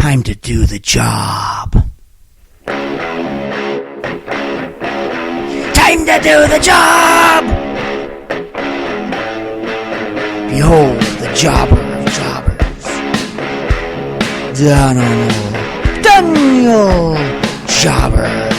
Time to do the job. Time to do the job! Behold the jobber of jobbers. Daniel Jobber.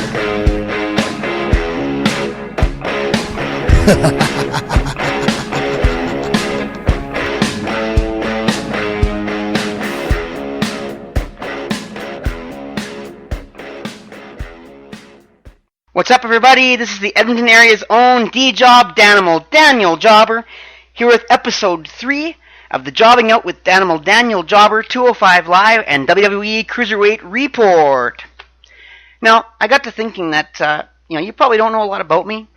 What's up, everybody? This is the Edmonton area's own D-Job Danimal, Daniel Jobber, here with episode 3 of the Jobbing Out with Danimal, Daniel Jobber 205 Live and WWE Cruiserweight Report. Now, I got to thinking that, you probably don't know a lot about me.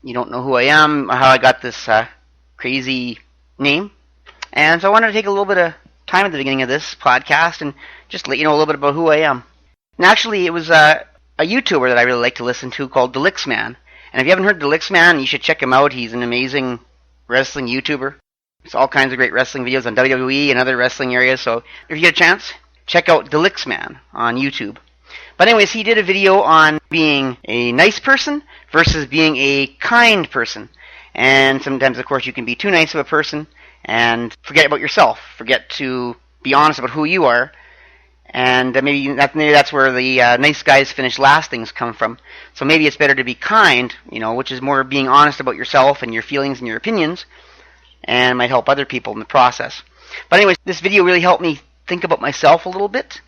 You don't know who I am, or how I got this crazy name. And so I wanted to take a little bit of time at the beginning of this podcast and just let you know a little bit about who I am. And actually, it was a YouTuber that I really like to listen to called Delixman. And if you haven't heard Delixman, you should check him out. He's an amazing wrestling YouTuber. There's all kinds of great wrestling videos on WWE and other wrestling areas. So if you get a chance, check out Delixman on YouTube. But anyways, he did a video on being a nice person versus being a kind person. And sometimes, of course, you can be too nice of a person and forget about yourself. Forget to be honest about who you are. And maybe that's where the nice guys finish last things come from. So maybe it's better to be kind, which is more being honest about yourself and your feelings and your opinions, and might help other people in the process. But anyways, this video really helped me think about myself a little bit,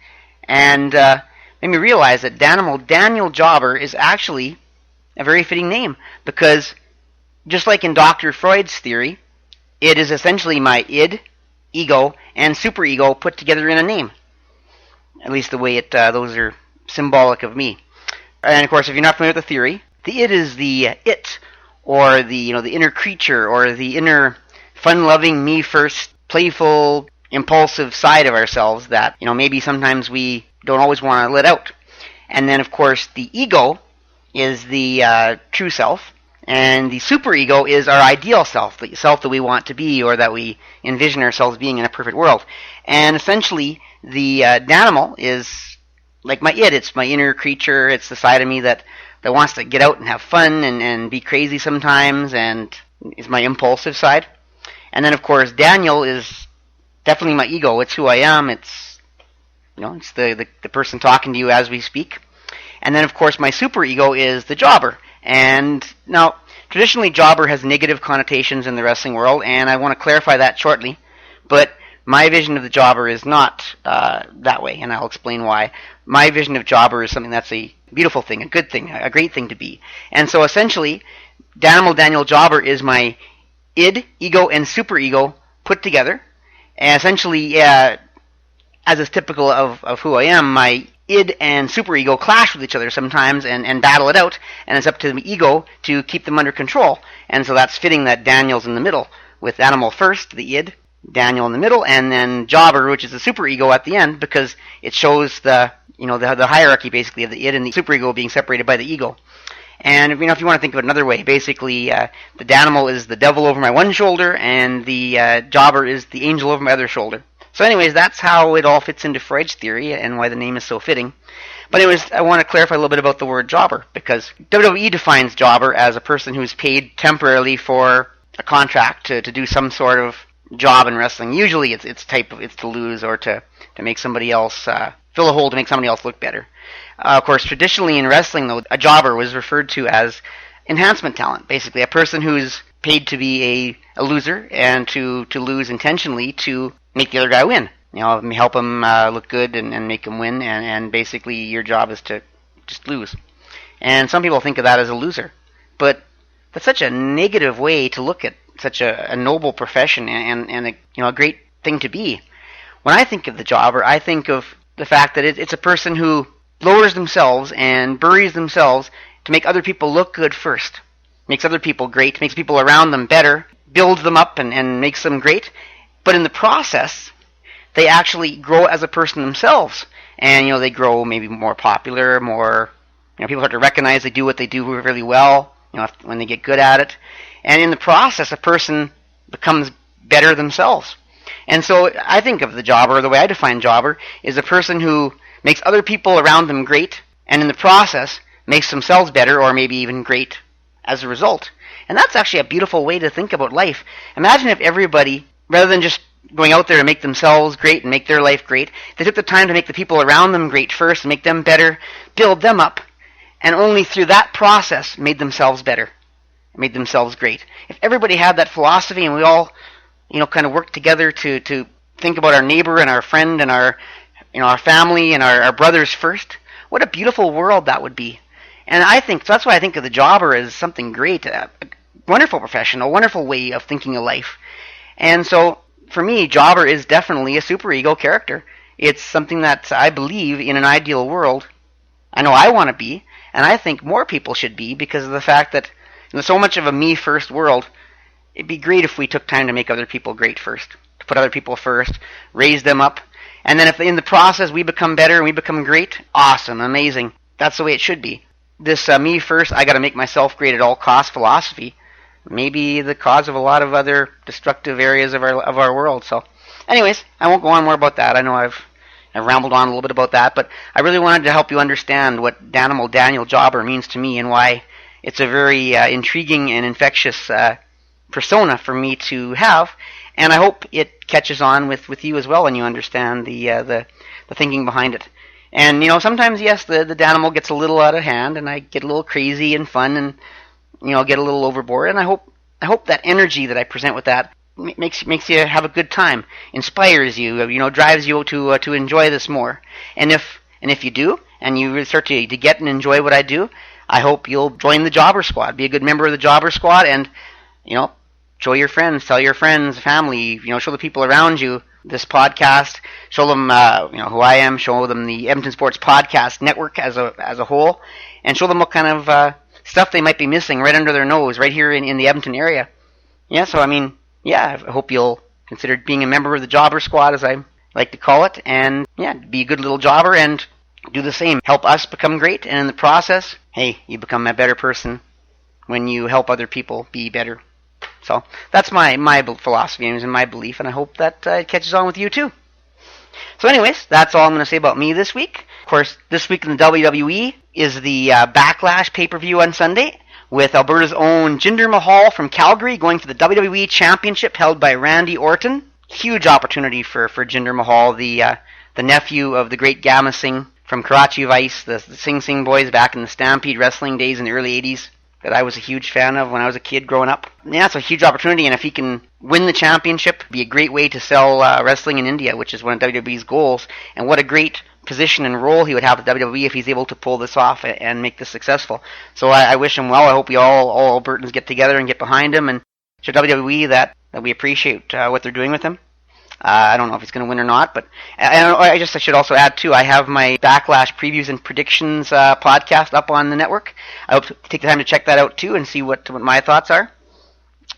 and made me realize that Daniel Jobber is actually a very fitting name, because just like in Dr. Freud's theory, it is essentially my id, ego, and superego put together in a name. At least the way those are symbolic of me. And of course, if you're not familiar with the theory, the id is the it, or the inner creature, or the inner fun-loving, me-first, playful, impulsive side of ourselves that maybe sometimes we don't always want to let out. And then, of course, the ego is the true self, and the superego is our ideal self, the self that we want to be, or that we envision ourselves being in a perfect world. And essentially, the Danimal is like my id. It's my inner creature. It's the side of me that wants to get out and have fun and be crazy sometimes, and is my impulsive side. And then, of course, Daniel is definitely my ego. It's who I am. It's it's the person talking to you as we speak. And then, of course, my superego is the jobber. And now, traditionally, jobber has negative connotations in the wrestling world, and I want to clarify that shortly. But my vision of the jobber is not that way, and I'll explain why. My vision of jobber is something that's a beautiful thing, a good thing, a great thing to be. And so essentially, Daniel Jobber is my id, ego, and superego put together. And essentially, as is typical of who I am, my id and superego clash with each other sometimes and battle it out, and it's up to the ego to keep them under control. And so that's fitting that Daniel's in the middle, with Animal first, the id, Daniel in the middle, and then Jobber, which is the superego at the end, because it shows the hierarchy basically of the id and the superego being separated by the ego. And if you want to think of it another way, basically the Danimal is the devil over my one shoulder, and the Jobber is the angel over my other shoulder. So anyways, that's how it all fits into Freud's theory and why the name is so fitting. But anyways, I want to clarify a little bit about the word jobber, because WWE defines jobber as a person who's paid temporarily for a contract to do some sort of job in wrestling. Usually it's to lose or to make somebody else fill a hole, to make somebody else look better. Of course, traditionally in wrestling, though, a jobber was referred to as enhancement talent, basically a person who's paid to be a loser and to lose intentionally to make the other guy win. Help him look good and make him win, and basically your job is to just lose. And some people think of that as a loser, but that's such a negative way to look at such a noble profession and a great thing to be. When I think of the jobber, I think of the fact that it's a person who lowers themselves and buries themselves to make other people look good first. Makes other people great, makes people around them better, builds them up and makes them great. But in the process, they actually grow as a person themselves. And, they grow maybe more popular, more, people start to recognize they do what they do really well, when they get good at it. And in the process, a person becomes better themselves. And so I think of the jobber, the way I define jobber, is a person who makes other people around them great, and in the process makes themselves better, or maybe even great as a result. And that's actually a beautiful way to think about life. Imagine if everybody, rather than just going out there to make themselves great and make their life great, they took the time to make the people around them great first, and make them better, build them up, and only through that process made themselves better, made themselves great. If everybody had that philosophy and we all, kind of worked together to think about our neighbor and our friend and our family and our brothers first, what a beautiful world that would be. And that's why I think of the jobber as something great, a wonderful profession, a wonderful way of thinking of life. And so, for me, jobber is definitely a superego character. It's something that I believe in an ideal world, I know I want to be, and I think more people should be, because of the fact that in so much of a me-first world, it'd be great if we took time to make other people great first, to put other people first, raise them up, and then if in the process we become better and we become great, awesome, amazing. That's the way it should be. This me first, I got to make myself great at all costs philosophy may be the cause of a lot of other destructive areas of our world. So, anyways, I won't go on more about that. I know I've rambled on a little bit about that, but I really wanted to help you understand what Daniel Jobber means to me and why it's a very intriguing and infectious persona for me to have. And I hope it catches on with you as well, and you understand the thinking behind it. And sometimes, yes, the Danimal gets a little out of hand, and I get a little crazy and fun, and get a little overboard. And I hope that energy that I present with that makes you have a good time, inspires you, drives you to enjoy this more. And if you do, and you really start to get and enjoy what I do, I hope you'll join the Jobber Squad, be a good member of the Jobber Squad, and show your friends, tell your friends, family, show the people around you this podcast, show them who I am, show them the Edmonton Sports Podcast Network as a whole, and show them what kind of stuff they might be missing right under their nose, right here in the Edmonton area. Yeah, so I hope you'll consider being a member of the Jobber Squad, as I like to call it, and be a good little jobber and do the same. Help us become great, and in the process, hey, you become a better person when you help other people be better. So that's my philosophy and my belief, and I hope that it catches on with you too. So anyways, that's all I'm going to say about me this week. Of course, this week in the WWE is the Backlash pay-per-view on Sunday, with Alberta's own Jinder Mahal from Calgary going for the WWE Championship held by Randy Orton. Huge opportunity for Jinder Mahal, the nephew of the great Gamma Singh from Karachi Vice, the Sing Sing boys back in the Stampede wrestling days in the early 80s. That I was a huge fan of when I was a kid growing up. Yeah, it's a huge opportunity, and if he can win the championship, it'd be a great way to sell wrestling in India, which is one of WWE's goals, and what a great position and role he would have at WWE if he's able to pull this off and make this successful. So I wish him well. I hope we all Albertans get together and get behind him and show WWE that we appreciate what they're doing with him. I don't know if he's going to win or not, but I should also add too, I have my Backlash previews and predictions podcast up on the network. I hope to take the time to check that out too and see what my thoughts are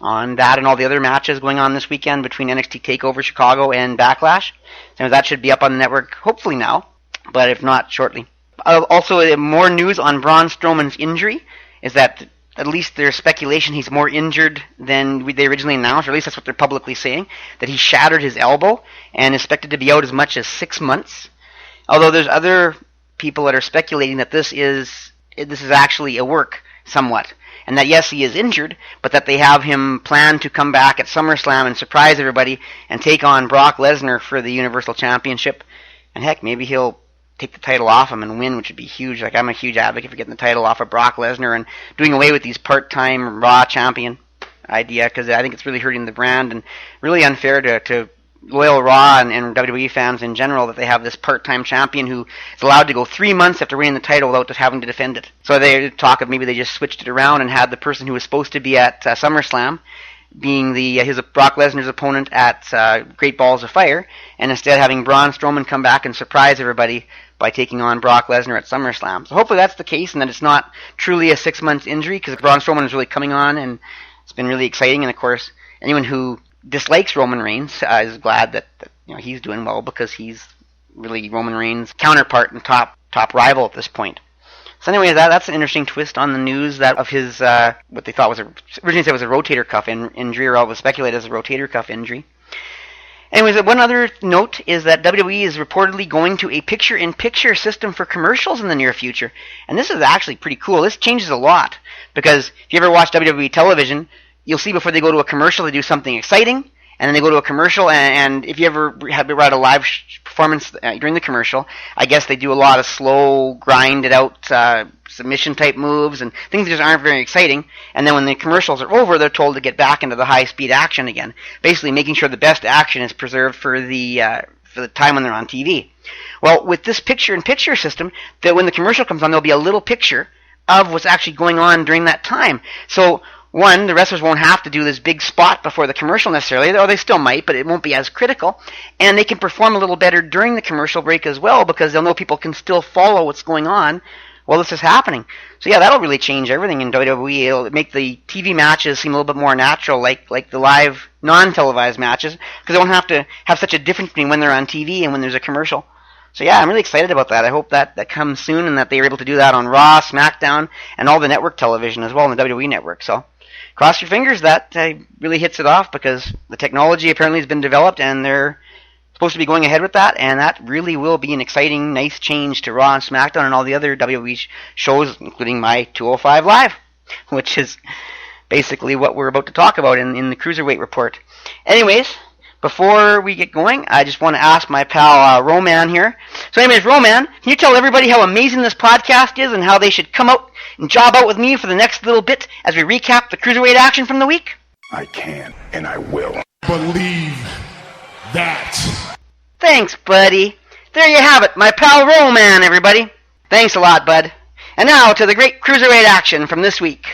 on that and all the other matches going on this weekend between NXT TakeOver Chicago and Backlash. So that should be up on the network hopefully now, but if not, shortly. Also, more news on Braun Strowman's injury is that at least there's speculation he's more injured than they originally announced, or at least that's what they're publicly saying, that he shattered his elbow and is expected to be out as much as 6 months. Although there's other people that are speculating that this is actually a work somewhat, and that yes, he is injured, but that they have him planned to come back at SummerSlam and surprise everybody and take on Brock Lesnar for the Universal Championship. And heck, maybe he'll take the title off him and win, which would be huge. Like, I'm a huge advocate for getting the title off of Brock Lesnar and doing away with these part-time Raw champion idea, because I think it's really hurting the brand and really unfair to loyal Raw and WWE fans in general that they have this part-time champion who is allowed to go 3 months after winning the title without just having to defend it. So they talk of maybe they just switched it around and had the person who was supposed to be at SummerSlam being his Brock Lesnar's opponent at Great Balls of Fire, and instead having Braun Strowman come back and surprise everybody by taking on Brock Lesnar at SummerSlam. So hopefully that's the case, and that it's not truly a 6 month injury, because Braun Strowman is really coming on, and it's been really exciting. And of course, anyone who dislikes Roman Reigns is glad that he's doing well, because he's really Roman Reigns' counterpart and top rival at this point. So anyway, that's an interesting twist on the news that of his what they thought was originally said was a rotator cuff injury, or all was speculated as a rotator cuff injury. Anyways, one other note is that WWE is reportedly going to a picture-in-picture system for commercials in the near future. And this is actually pretty cool. This changes a lot. Because if you ever watch WWE television, you'll see before they go to a commercial, they do something exciting. And then they go to a commercial, and if you ever have read a live performance during the commercial, I guess they do a lot of slow, grinded-out submission-type moves and things that just aren't very exciting. And then when the commercials are over, they're told to get back into the high-speed action again, basically making sure the best action is preserved for the time when they're on TV. Well, with this picture-in-picture system, that when the commercial comes on, there'll be a little picture of what's actually going on during that time. So, one, the wrestlers won't have to do this big spot before the commercial necessarily, or they still might, but it won't be as critical. And they can perform a little better during the commercial break as well, because they'll know people can still follow what's going on while this is happening. So yeah, that'll really change everything in WWE. It'll make the TV matches seem a little bit more natural, like the live, non-televised matches, because they won't have to have such a difference between when they're on TV and when there's a commercial. So yeah, I'm really excited about that. I hope that comes soon and that they are able to do that on Raw, SmackDown, and all the network television as well, in the WWE network. So cross your fingers that really hits it off, because the technology apparently has been developed and they're supposed to be going ahead with that, and that really will be an exciting, nice change to Raw and SmackDown and all the other WWE shows, including my 205 Live, which is basically what we're about to talk about in the Cruiserweight Report. Anyways, before we get going, I just want to ask my pal Roman here. So anyways, Roman, can you tell everybody how amazing this podcast is and how they should come out and job out with me for the next little bit as we recap the Cruiserweight action from the week? I can, and I will. Believe that. Thanks, buddy. There you have it, my pal Roman, everybody. Thanks a lot, bud. And now to the great Cruiserweight action from this week.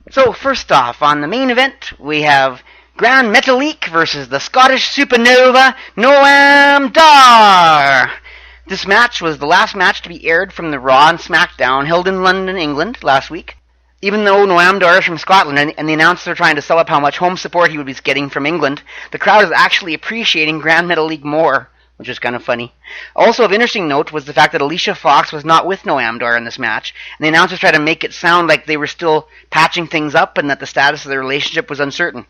So first off, on the main event, we have Grand Metalik versus the Scottish Supernova, Noam Dar. This match was the last match to be aired from the Raw and SmackDown held in London, England, last week. Even though Noam Dar is from Scotland and the announcers are trying to sell up how much home support he would be getting from England, the crowd is actually appreciating Grand Metalik more, which is kind of funny. Also of interesting note was the fact that Alicia Fox was not with Noam Dar in this match, and the announcers tried to make it sound like they were still patching things up and that the status of their relationship was uncertain.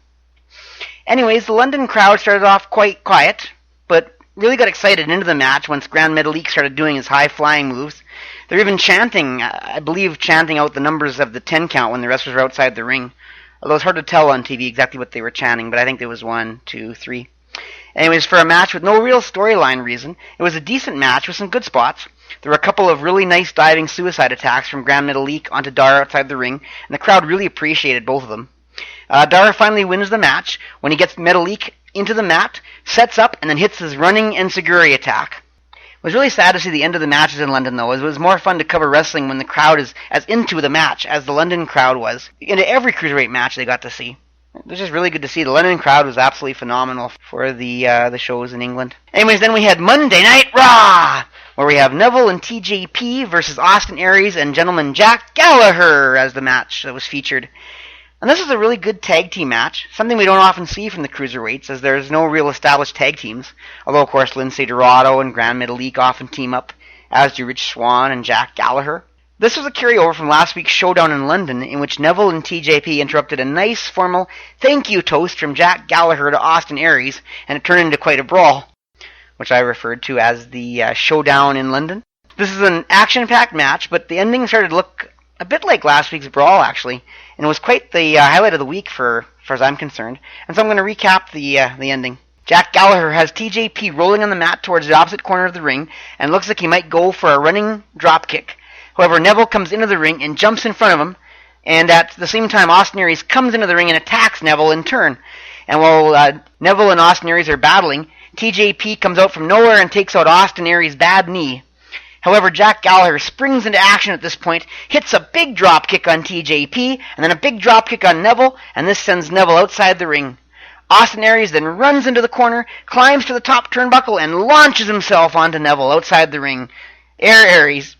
Anyways, the London crowd started off quite quiet, but really got excited into the match once Grand Metalik started doing his high-flying moves. They're even chanting, I believe chanting out the numbers of the 10 count when the wrestlers were outside the ring. Although it's hard to tell on TV exactly what they were chanting, but I think there was 1, 2, 3. Anyways, for a match with no real storyline reason, it was a decent match with some good spots. There were a couple of really nice diving suicide attacks from Grand Metalik onto Dar outside the ring, and the crowd really appreciated both of them. Dar finally wins the match when he gets Metalik into the mat, sets up, and then hits his running enziguri attack. It was really sad to see the end of the matches in London, though. It was more fun to cover wrestling when the crowd is as into the match as the London crowd was. Into every Cruiserweight match they got to see. It was just really good to see. The London crowd was absolutely phenomenal for the shows in England. Anyways, then we had Monday Night Raw, where we have Neville and TJP versus Austin Aries and gentleman Jack Gallagher as the match that was featured. And this is a really good tag team match, something we don't often see from the Cruiserweights, as there's no real established tag teams. Although, of course, Lindsay Dorado and Grand Metalik often team up, as do Rich Swann and Jack Gallagher. This was a carryover from last week's showdown in London, in which Neville and TJP interrupted a nice, formal thank you toast from Jack Gallagher to Austin Aries, and it turned into quite a brawl, which I referred to as the showdown in London. This is an action-packed match, but the ending started to look a bit like last week's brawl, actually, and it was quite the highlight of the week for far as I'm concerned. And so I'm going to recap the ending. Jack Gallagher has TJP rolling on the mat towards the opposite corner of the ring, and looks like he might go for a running drop kick. However, Neville comes into the ring and jumps in front of him, and at the same time Austin Aries comes into the ring and attacks Neville in turn. And while Neville and Austin Aries are battling, TJP comes out from nowhere and takes out Austin Aries' bad knee. However, Jack Gallagher springs into action at this point, hits a big drop kick on TJP, and then a big drop kick on Neville, and this sends Neville outside the ring. Austin Aries then runs into the corner, climbs to the top turnbuckle, and launches himself onto Neville outside the ring. Aries.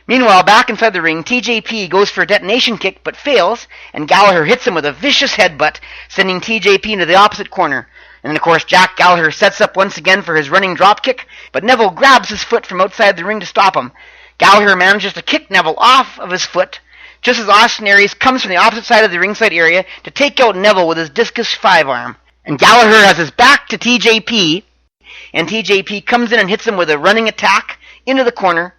Meanwhile, back inside the ring, TJP goes for a detonation kick, but fails, and Gallagher hits him with a vicious headbutt, sending TJP into the opposite corner. And then, of course, Jack Gallagher sets up once again for his running dropkick, but Neville grabs his foot from outside the ring to stop him. Gallagher manages to kick Neville off of his foot, just as Austin Aries comes from the opposite side of the ringside area to take out Neville with his discus 5-arm. And Gallagher has his back to TJP, and TJP comes in and hits him with a running attack into the corner,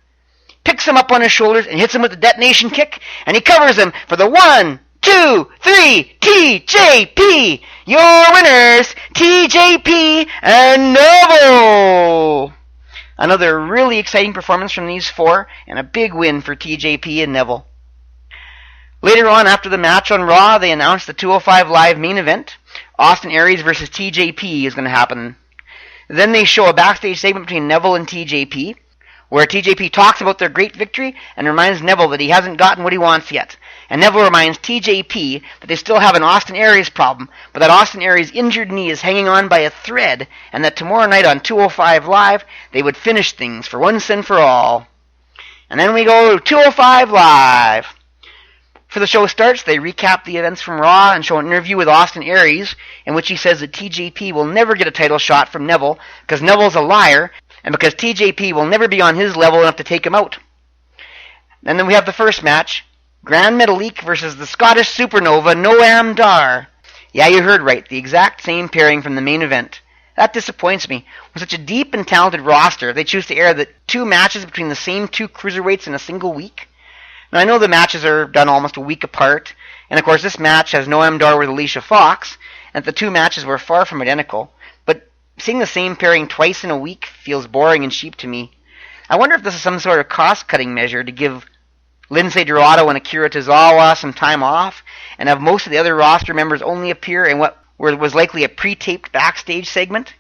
picks him up on his shoulders and hits him with the detonation kick, and he covers him for the 1, 2, 3, TJP! Your winners, TJP and Neville! Another really exciting performance from these four, and a big win for TJP and Neville. Later on, after the match on Raw, they announced the 205 Live main event. Austin Aries versus TJP is going to happen. Then they show a backstage segment between Neville and TJP, where TJP talks about their great victory and reminds Neville that he hasn't gotten what he wants yet. And Neville reminds TJP that they still have an Austin Aries problem, but that Austin Aries' injured knee is hanging on by a thread, and that tomorrow night on 205 Live, they would finish things for once and for all. And then we go to 205 Live. Before the show starts, they recap the events from Raw and show an interview with Austin Aries, in which he says that TJP will never get a title shot from Neville, because Neville's a liar, and because TJP will never be on his level enough to take him out. And then we have the first match, Grand Metalik versus the Scottish Supernova Noam Dar. Yeah, you heard right, the exact same pairing from the main event. That disappoints me. With such a deep and talented roster, they choose to air the two matches between the same two cruiserweights in a single week. Now, I know the matches are done almost a week apart, and of course this match has Noam Dar with Alicia Fox, and the two matches were far from identical, but seeing the same pairing twice in a week feels boring and cheap to me. I wonder if this is some sort of cost-cutting measure to give Lindsay Dorado and Akira Tozawa some time off, and have most of the other roster members only appear in what was likely a pre-taped backstage segment.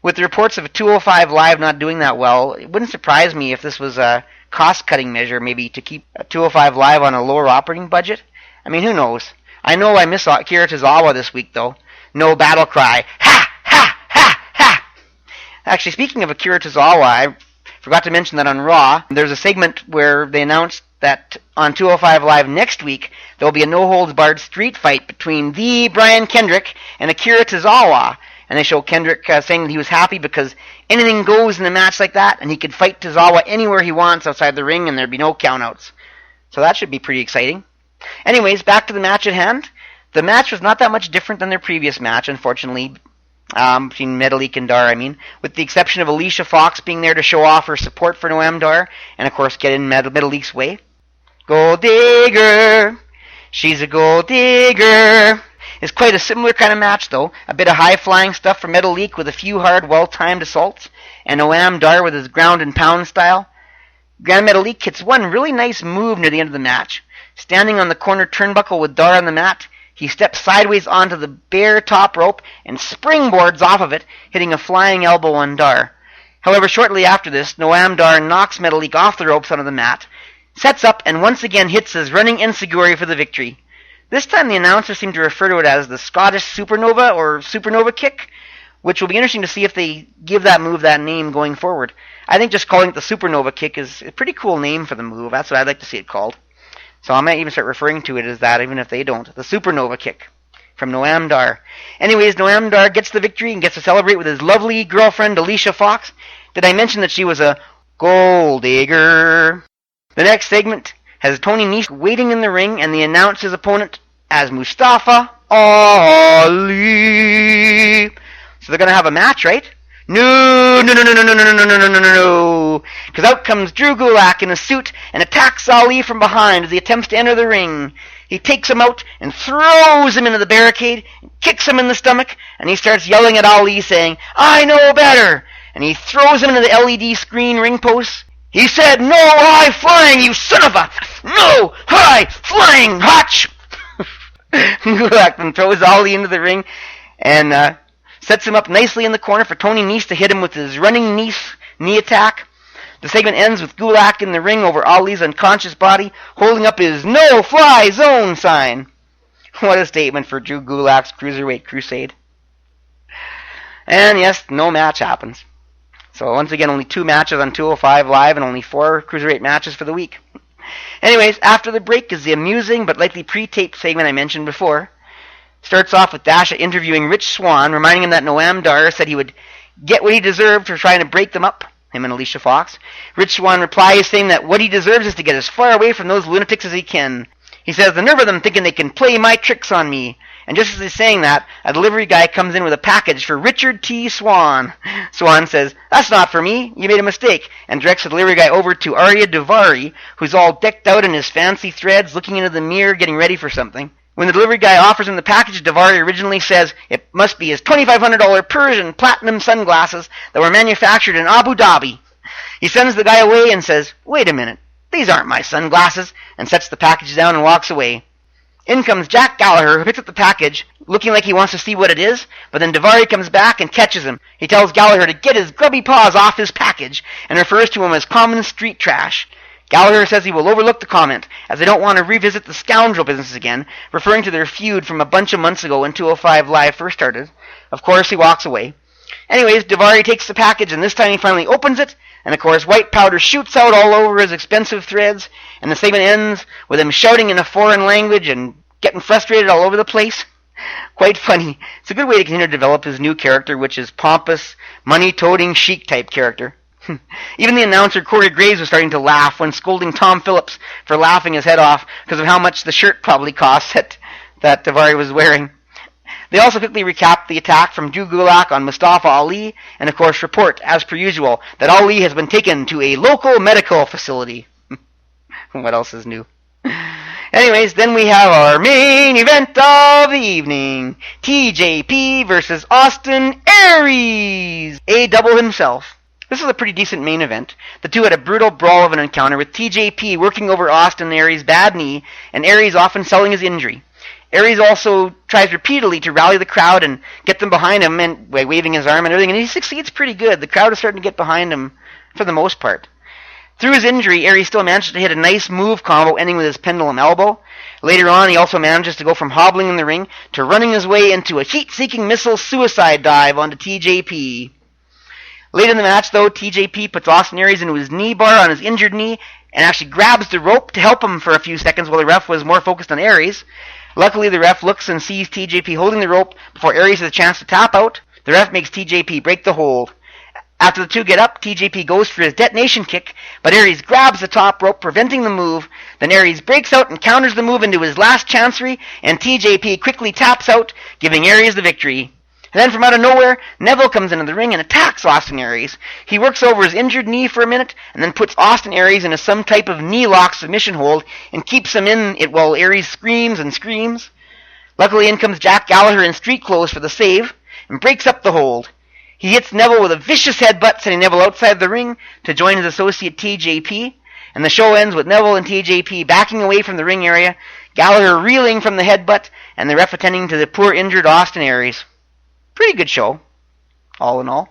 With the reports of a 205 Live not doing that well, it wouldn't surprise me if this was a cost-cutting measure, maybe to keep 205 Live on a lower operating budget. I mean, who knows? I know I miss Akira Tozawa this week, though. No battle cry. Ha! Ha! Ha! Ha! Actually, speaking of Akira Tozawa, I forgot to mention that on Raw, there's a segment where they announced that on 205 Live next week, there will be a no-holds-barred street fight between the Brian Kendrick and Akira Tozawa. And they show Kendrick saying that he was happy because anything goes in a match like that, and he could fight Tozawa anywhere he wants outside the ring, and there'd be no countouts. So that should be pretty exciting. Anyways, back to the match at hand. The match was not that much different than their previous match, unfortunately, between Metalik and Dar, with the exception of Alicia Fox being there to show off her support for Noam Dar, and of course get in Metalik's way. Gold digger, she's a gold digger. It's quite a similar kind of match, though. A bit of high-flying stuff from Metalik with a few hard, well-timed assaults, and Noam Dar with his ground-and-pound style. Grand Metalik hits one really nice move near the end of the match. Standing on the corner turnbuckle with Dar on the mat, he steps sideways onto the bare top rope and springboards off of it, hitting a flying elbow on Dar. However, shortly after this, Noam Dar knocks Metalik off the ropes onto the mat, sets up, and once again hits his running enziguri for the victory. This time the announcers seem to refer to it as the Scottish Supernova or Supernova Kick, which will be interesting to see if they give that move that name going forward. I think just calling it the Supernova Kick is a pretty cool name for the move. That's what I'd like to see it called. So I might even start referring to it as that, even if they don't. The Supernova Kick from Noam Dar. Anyways, Noam Dar gets the victory and gets to celebrate with his lovely girlfriend Alicia Fox. Did I mention that she was a gold digger? The next segment has Tony Nese waiting in the ring and they announce his opponent as Mustafa Ali. So they're going to have a match, right? No. Because out comes Drew Gulak in a suit and attacks Ali from behind as he attempts to enter the ring. He takes him out and throws him into the barricade, and kicks him in the stomach, and he starts yelling at Ali saying, "I know better!" And he throws him into the LED screen ring post. He said, "No high flying, you son of a... No high flying hotch!" Gulak then throws Ali into the ring and sets him up nicely in the corner for Tony Nese to hit him with his running knee attack. The segment ends with Gulak in the ring over Ali's unconscious body, holding up his no-fly zone sign. What a statement for Drew Gulak's Cruiserweight Crusade. And yes, no match happens. So once again, only 2 matches on 205 Live and only 4 Cruiserweight matches for the week. Anyways, after the break is the amusing but likely pre-taped segment I mentioned before. Starts off with Dasha interviewing Rich Swann, reminding him that Noam Dar said he would get what he deserved for trying to break them up, him and Alicia Fox. Rich Swann replies saying that what he deserves is to get as far away from those lunatics as he can. He says, "The nerve of them thinking they can play my tricks on me." And just as he's saying that, a delivery guy comes in with a package for Richard T. Swan. Swan says, "That's not for me, you made a mistake," and directs the delivery guy over to Arya Davari, who's all decked out in his fancy threads, looking into the mirror, getting ready for something. When the delivery guy offers him the package, Davari originally says it must be his $2,500 Persian platinum sunglasses that were manufactured in Abu Dhabi. He sends the guy away and says, "Wait a minute, these aren't my sunglasses," and sets the package down and walks away. In comes Jack Gallagher, who picks up the package, looking like he wants to see what it is, but then Davari comes back and catches him. He tells Gallagher to get his grubby paws off his package, and refers to him as common street trash. Gallagher says he will overlook the comment, as they don't want to revisit the scoundrel business again, referring to their feud from a bunch of months ago when 205 Live first started. Of course, he walks away. Anyways, Davari takes the package, and this time he finally opens it, and of course white powder shoots out all over his expensive threads, and the segment ends with him shouting in a foreign language and getting frustrated all over the place. Quite funny. It's a good way to continue to develop his new character, which is pompous, money-toting, chic-type character. Even the announcer, Corey Graves, was starting to laugh when scolding Tom Phillips for laughing his head off because of how much the shirt probably cost that Davari was wearing. They also quickly recap the attack from Drew Gulak on Mustafa Ali, and of course report, as per usual, that Ali has been taken to a local medical facility. What else is new? Anyways, then we have our main event of the evening. TJP versus Austin Aries. A-double himself. This is a pretty decent main event. The two had a brutal brawl of an encounter, with TJP working over Austin Aries' bad knee, and Aries often selling his injury. Aries also tries repeatedly to rally the crowd and get them behind him, and by waving his arm and everything, and he succeeds pretty good. The crowd is starting to get behind him for the most part. Through his injury, Aries still manages to hit a nice move combo, ending with his pendulum elbow. Later on, he also manages to go from hobbling in the ring to running his way into a heat-seeking missile suicide dive onto TJP. Late in the match, though, TJP puts Austin Aries into his knee bar on his injured knee and actually grabs the rope to help him for a few seconds while the ref was more focused on Aries. Luckily, the ref looks and sees TJP holding the rope before Aries has a chance to tap out. The ref makes TJP break the hold. After the two get up, TJP goes for his detonation kick, but Aries grabs the top rope, preventing the move. Then Aries breaks out and counters the move into his last chancery, and TJP quickly taps out, giving Aries the victory. And then from out of nowhere, Neville comes into the ring and attacks Austin Aries. He works over his injured knee for a minute, and then puts Austin Aries into some type of knee-lock submission hold, and keeps him in it while Aries screams and screams. Luckily, in comes Jack Gallagher in street clothes for the save, and breaks up the hold. He hits Neville with a vicious headbutt, sending Neville outside the ring to join his associate TJP, and the show ends with Neville and TJP backing away from the ring area, Gallagher reeling from the headbutt, and the ref attending to the poor injured Austin Aries. Pretty good show, all in all.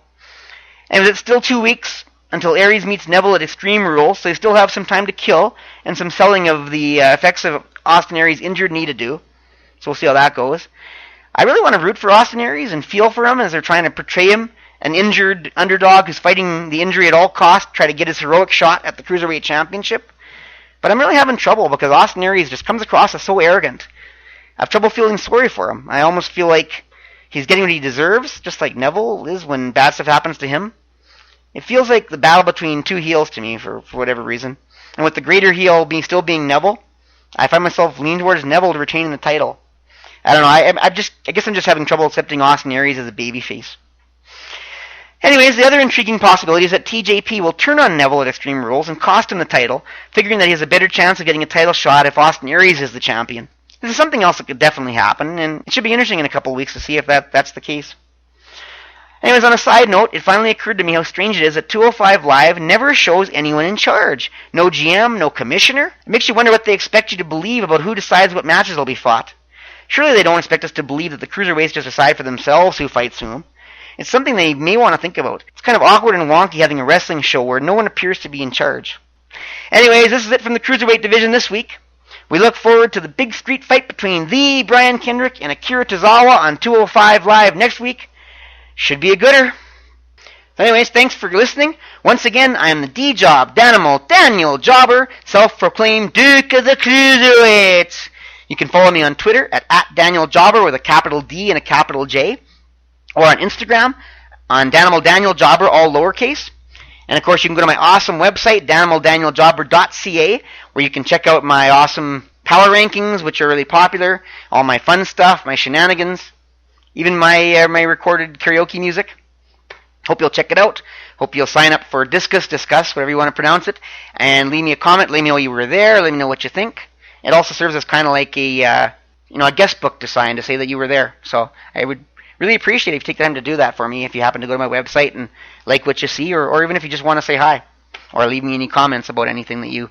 And it's still 2 weeks until Aries meets Neville at Extreme Rules, so they still have some time to kill and some selling of the effects of Austin Aries' injured knee to do. So we'll see how that goes. I really want to root for Austin Aries and feel for him as they're trying to portray him, an injured underdog who's fighting the injury at all costs, try to get his heroic shot at the Cruiserweight Championship. But I'm really having trouble because Austin Aries just comes across as so arrogant. I have trouble feeling sorry for him. I almost feel like he's getting what he deserves, just like Neville is when bad stuff happens to him. It feels like the battle between two heels to me for whatever reason. And with the greater heel still being Neville, I find myself leaning towards Neville to retain the title. I don't know, I guess I'm just having trouble accepting Austin Aries as a babyface. Anyways, the other intriguing possibility is that TJP will turn on Neville at Extreme Rules and cost him the title, figuring that he has a better chance of getting a title shot if Austin Aries is the champion. This is something else that could definitely happen, and it should be interesting in a couple of weeks to see if that's the case. Anyways, on a side note, it finally occurred to me how strange it is that 205 Live never shows anyone in charge. No GM, no commissioner. It makes you wonder what they expect you to believe about who decides what matches will be fought. Surely they don't expect us to believe that the cruiserweights just decide for themselves who fights whom. It's something they may want to think about. It's kind of awkward and wonky having a wrestling show where no one appears to be in charge. Anyways, this is it from the cruiserweight division this week. We look forward to the big street fight between the Brian Kendrick and Akira Tozawa on 205 Live next week. Should be a gooder. Anyways, thanks for listening. Once again, I am the D-Job, Danimal, Daniel Jobber, self-proclaimed Duke of the Cruiserweights. You can follow me on Twitter at @DanielJobber with a capital D and a capital J, or on Instagram on Danimal Daniel Jobber, all lowercase. And of course, you can go to my awesome website, DanimalDanielJobber.ca, where you can check out my awesome power rankings, which are really popular, all my fun stuff, my shenanigans, even my recorded karaoke music. Hope you'll check it out. Hope you'll sign up for Discuss, whatever you want to pronounce it, and leave me a comment. Let me know you were there. Let me know what you think. It also serves as kind of like a guest book to sign to say that you were there. So I would really appreciate it if you take the time to do that for me if you happen to go to my website and like what you see, or even if you just want to say hi, or leave me any comments about anything that you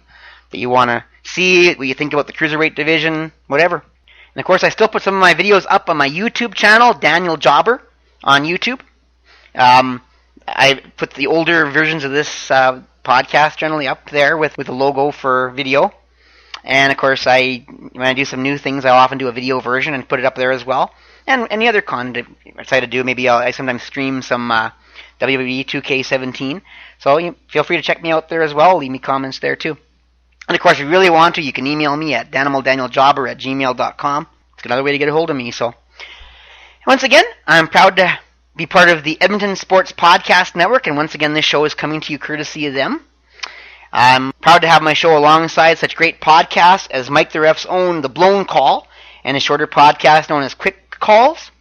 want to see, what you think about the Cruiserweight division, whatever. And of course, I still put some of my videos up on my YouTube channel, Daniel Jobber, on YouTube. I put the older versions of this podcast generally up there with a logo for video. And of course, when I do some new things, I often do a video version and put it up there as well. And any other content I decide to do, maybe I sometimes stream some WWE 2K17. So feel free to check me out there as well. Leave me comments there too. And of course, if you really want to, you can email me at danimaldanielJobber@gmail.com. It's another way to get a hold of me. So once again, I'm proud to be part of the Edmonton Sports Podcast Network, and once again, this show is coming to you courtesy of them. I'm proud to have my show alongside such great podcasts as Mike the Ref's own The Blown Call, and a shorter podcast known as Quick Calls.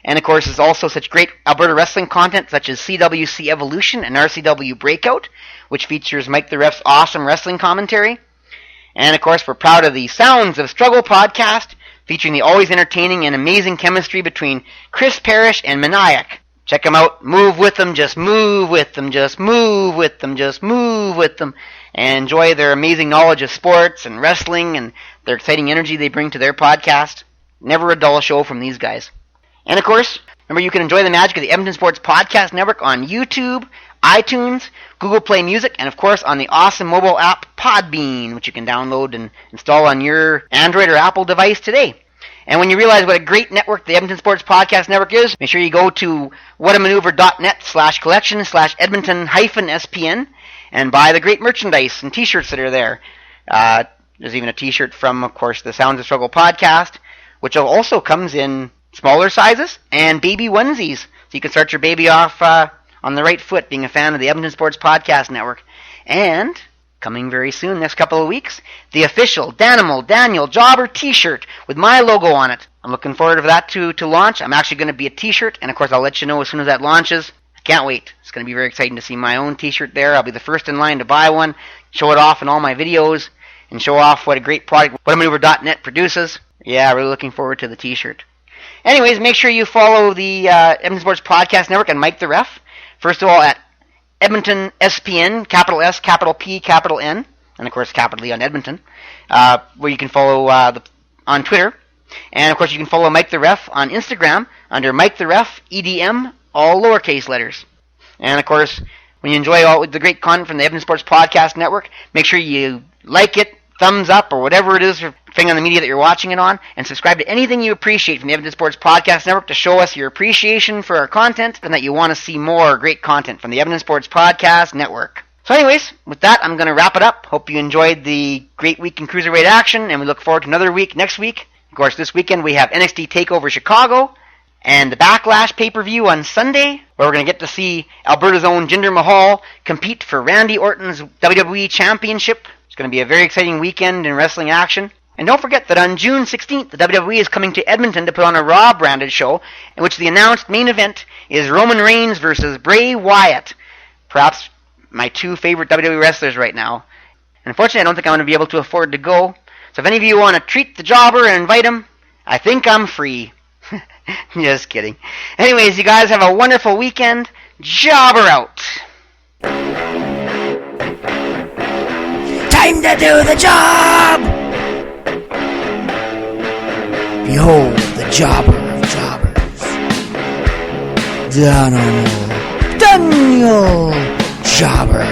And of course, there's also such great Alberta wrestling content such as CWC Evolution and RCW Breakout, which features Mike the Ref's awesome wrestling commentary. And of course, we're proud of the Sounds of Struggle podcast, featuring the always entertaining and amazing chemistry between Chris Parrish and Maniac. Check them out. Move with them, just move with them, just move with them, just move with them. And enjoy their amazing knowledge of sports and wrestling and their exciting energy they bring to their podcast. Never a dull show from these guys. And of course, remember you can enjoy the magic of the Edmonton Sports Podcast Network on YouTube, iTunes, Google Play Music, and of course on the awesome mobile app Podbean, which you can download and install on your Android or Apple device today. And when you realize what a great network the Edmonton Sports Podcast Network is, make sure you go to whatamaneuver.net/collection/Edmonton-SPN and buy the great merchandise and t-shirts that are there. There's even a t-shirt from, of course, the Sounds of Struggle podcast, which also comes in smaller sizes and baby onesies. So you can start your baby off on the right foot being a fan of the Edmonton Sports Podcast Network. And coming very soon, next couple of weeks, the official Danimal Daniel Jobber t-shirt with my logo on it. I'm looking forward to that to launch. I'm actually going to be a t-shirt, and of course I'll let you know as soon as that launches. I can't wait. It's going to be very exciting to see my own t-shirt there. I'll be the first in line to buy one, show it off in all my videos, and show off what a great product whatamaneuver.net produces. Yeah, really looking forward to the t-shirt. Anyways, make sure you follow the Edmonton Sports Podcast Network and Mike the Ref. First of all, at Edmonton SPN, capital S, capital P, capital N, and of course capital E on Edmonton, where you can follow on Twitter. And of course you can follow Mike the Ref on Instagram under Mike the Ref, EDM, all lowercase letters. And of course, when you enjoy all the great content from the Edmonton Sports Podcast Network, make sure you like it, thumbs up, or whatever it is depending on the media that you're watching it on, and subscribe to anything you appreciate from the Edmonton Sports Podcast Network to show us your appreciation for our content and that you want to see more great content from the Edmonton Sports Podcast Network. So anyways, with that, I'm going to wrap it up. Hope you enjoyed the great week in Cruiserweight action, and we look forward to another week next week. Of course, this weekend we have NXT TakeOver Chicago and the Backlash pay-per-view on Sunday, where we're going to get to see Alberta's own Jinder Mahal compete for Randy Orton's WWE Championship. It's going to be a very exciting weekend in wrestling action. And don't forget that on June 16th, the WWE is coming to Edmonton to put on a Raw-branded show, in which the announced main event is Roman Reigns versus Bray Wyatt. Perhaps my two favorite WWE wrestlers right now. And unfortunately, I don't think I'm going to be able to afford to go. So if any of you want to treat the jobber and invite him, I think I'm free. Just kidding. Anyways, you guys have a wonderful weekend. Jobber out. Time to do the job! Behold the jobber of jobbers. Daniel Jobber.